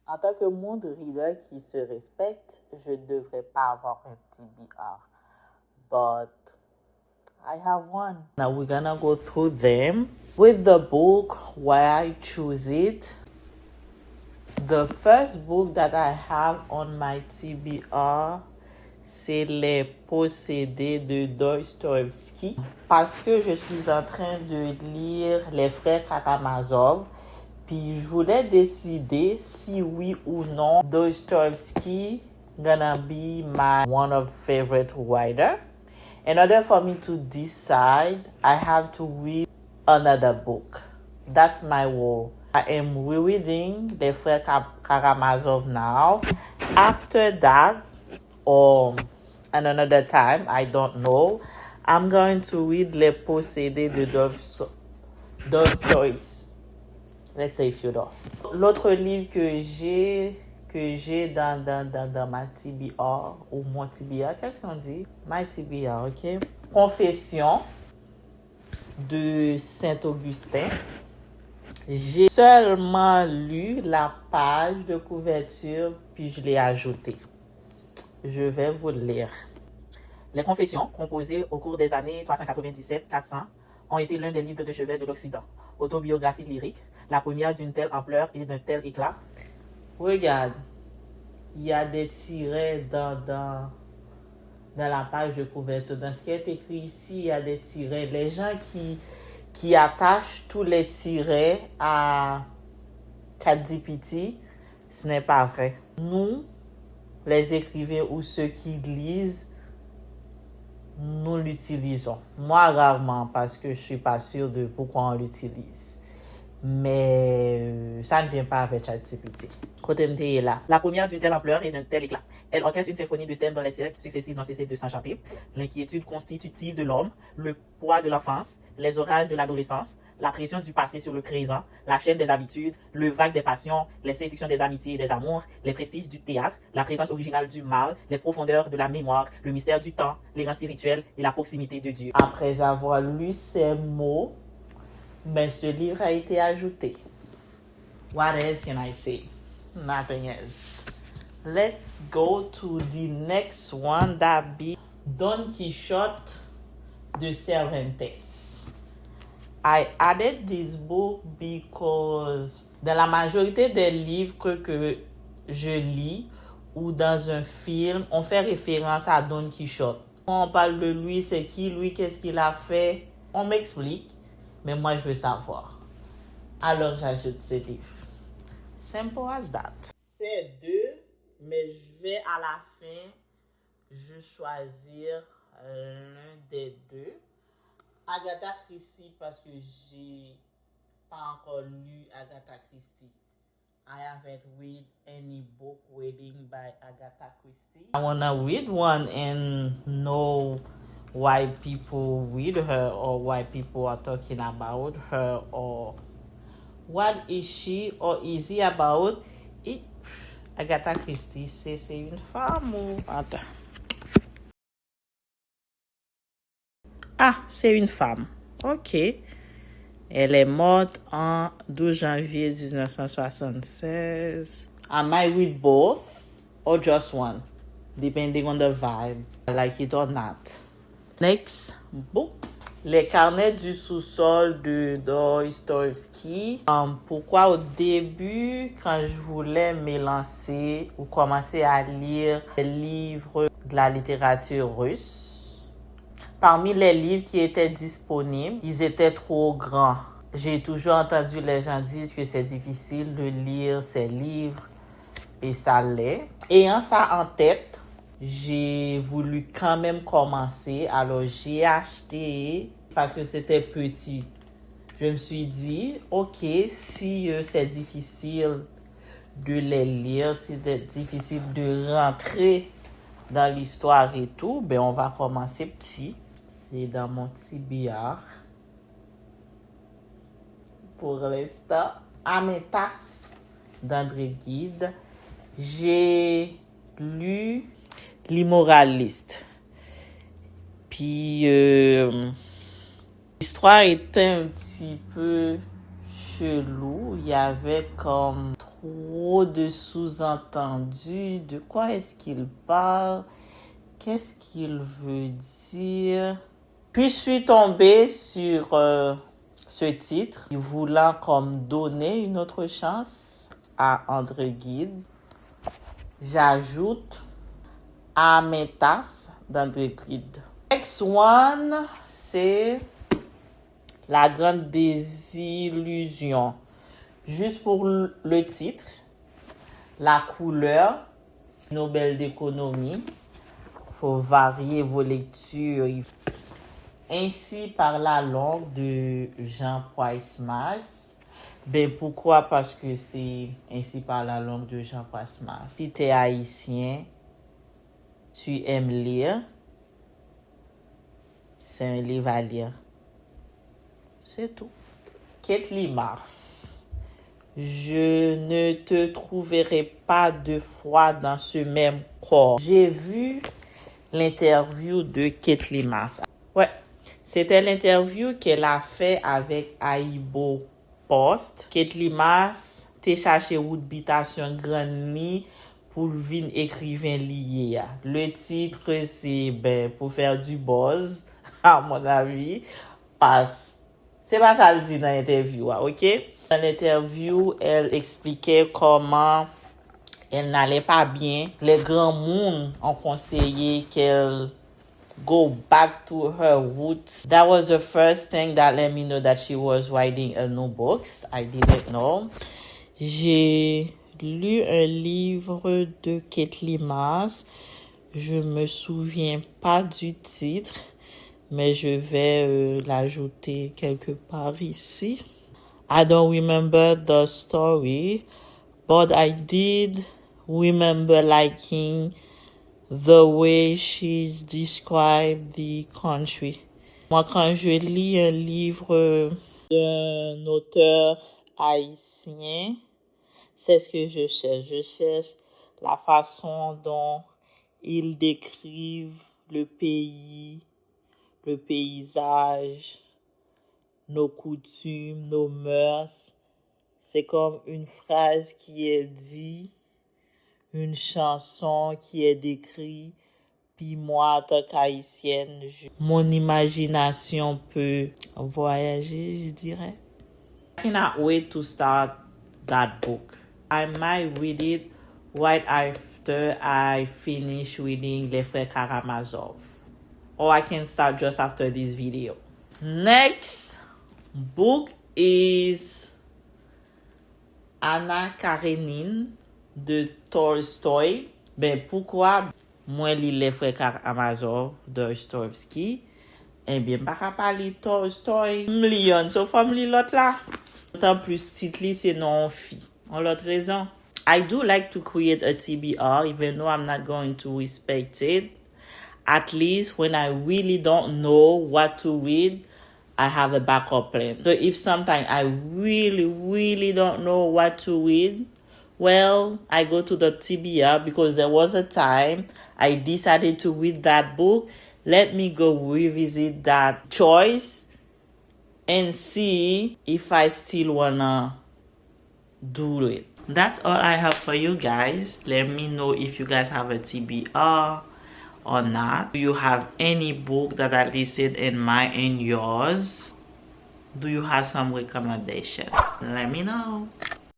En tant que mood reader qui se respecte, je ne devrais pas avoir un TBR. But I have one. Now we're gonna go through them. With the book, why I choose it. The first book that I have on my TBR, c'est Les Possédés de Dostoïevski. Parce que je suis en train de lire Les Frères Karamazov. Puis je voulais décider si oui ou non Dostoevsky gonna be my one of favorite writer. In order for me to decide, I have to read another book. That's my rule. I am rereading Les Frères Karamazov now. After that, or at another time, I don't know, I'm going to read Les Possédés de Dostoevsky. Let's say Fyodor. L'autre livre que j'ai dans ma TBR ou mon TBR, qu'est-ce qu'on dit? My TBR, ok? Confession de Saint-Augustin. J'ai seulement lu la page de couverture puis je l'ai ajoutée. Je vais vous le lire. Les Confessions, composées au cours des années 397-400, ont été l'un des livres de chevet de l'Occident. Autobiographie lyrique, la première d'une telle ampleur et d'un tel éclat. Regarde, il y a des tirets dans la page de couverture. Dans ce qui est écrit ici, il y a des tirets. Les gens qui attachent tous les tirets à ChatGPT, ce n'est pas vrai. Nous, les écrivains ou ceux qui lisent, nous l'utilisons. Moi, rarement, parce que je ne suis pas sûre de pourquoi on l'utilise. Mais ça ne vient pas avec ChatGPT. Côté est là. La première d'une telle ampleur et d'un tel éclat. Elle orchestre une symphonie de thèmes dans les siècles successifs n'ont cessé de s'enchanter. L'inquiétude constitutive de l'homme, le poids de l'enfance, les orages de l'adolescence, la pression du passé sur le présent, la chaîne des habitudes, le vague des passions, les séductions des amitiés et des amours, les prestiges du théâtre, la présence originale du mal, les profondeurs de la mémoire, le mystère du temps, les rangs spirituels et la proximité de Dieu. Après avoir lu ces mots, ce livre a été ajouté. What else can I say? Nothing else. Let's go to the next one, that be Don Quixote de Cervantes. I added this book because dans la majorité des livres que je lis ou dans un film, on fait référence à Don Quichotte. Quand on parle de lui, c'est qui lui, qu'est-ce qu'il a fait, on m'explique, mais moi je veux savoir. Alors j'ajoute ce livre. Simple as that. C'est deux, mais je vais à la fin, je choisir l'un des deux. Agatha Christie parce que j'ai pas encore lu Agatha Christie. I haven't read any book reading by Agatha Christie. I wanna read one and know why people read her or why people are talking about her or what is she or is he about it. Agatha Christie, c'est une femme ou... Attends. Ah, c'est une femme. Ok. Elle est morte en 12 janvier 1976. I might read both or just one, depending on the vibe. I like it or not. Next book. Les carnets du sous-sol de Dostoïevski. Pourquoi au début, quand je voulais me lancer ou commencer à lire les livres de la littérature russe, parmi les livres qui étaient disponibles, ils étaient trop grands. J'ai toujours entendu les gens dire que c'est difficile de lire ces livres et ça l'est. Ayant ça en tête, j'ai voulu quand même commencer. Alors j'ai acheté parce que c'était petit. Je me suis dit, ok, si c'est difficile de les lire, si c'est difficile de rentrer dans l'histoire et tout, on va commencer petit. C'est dans mon TBR pour l'instant. Amétas d'André Gide. J'ai lu L'Immoraliste. Puis l'histoire était un petit peu chelou. Il y avait comme trop de sous-entendus. De quoi est-ce qu'il parle? Qu'est-ce qu'il veut dire? Puis je suis tombée sur ce titre, voulant comme donner une autre chance à André Gide. J'ajoute à mes tasses d'André Gide. Next one, c'est La Grande Désillusion. Juste pour le titre, la couleur, Nobel d'économie. Il faut varier vos lectures. Ainsi par la langue de Jean Price-Mas. Ben pourquoi? Parce que c'est Ainsi par la langue de Jean Price-Mas. Si tu es haïtien, tu aimes lire, c'est un livre à lire. C'est tout. Kathleen Mars. Je ne te trouverai pas deux fois dans ce même corps. J'ai vu l'interview de Kathleen Mars. Ouais, c'était l'interview qu'elle a fait avec Aibo Post. Kathleen Mars te cherché ou d'habitation grande ni pour venir écrivain lié. Le titre c'est pour faire du buzz à mon avis parce c'est pas ça le dit dans l'interview, ok? Dans l'interview, elle expliquait comment elle n'allait pas bien. Les grands mondes ont conseillé qu'elle go back to her roots. That was the first thing that let me know that she was writing a new book. I didn't know. J'ai lu un livre de Kathleen Mars. Je me souviens pas du titre, mais je vais l'ajouter quelque part ici. I don't remember the story, but I did remember liking the way she described the country. Moi, quand je lis un livre d'un auteur haïtien, c'est ce que je cherche. Je cherche la façon dont ils décrivent le pays, le paysage, nos coutumes, nos mœurs. C'est comme une phrase qui est dite, une chanson qui est décrite. Puis moi, en tant qu'haïtienne, mon imagination peut voyager, je dirais. I cannot wait to start that book. I might read it right after I finish reading Les Frères Karamazov. Or I can start just after this video. Next book is Anna Karenine de Tolstoy. Ben pourquoi moi lis Les Frères Karamazov de Dostoevsky? Eh bien, pas parler Tolstoy. M'lion, so faut me lire l'autre là. D'autant plus titre c'est non fi. En l'autre raison. I do like to create a TBR even though I'm not going to respect it. At least when I really don't know what to read, I have a backup plan. So if sometimes I really don't know what to read, well, I go to the TBR because there was a time I decided to read that book. Let me go revisit that choice and see if I still wanna do it. That's all I have for you guys. Let me know if you guys have a TBR or not. Do you have any book that I listed in mine and yours? Do you have some recommendation? Let me know.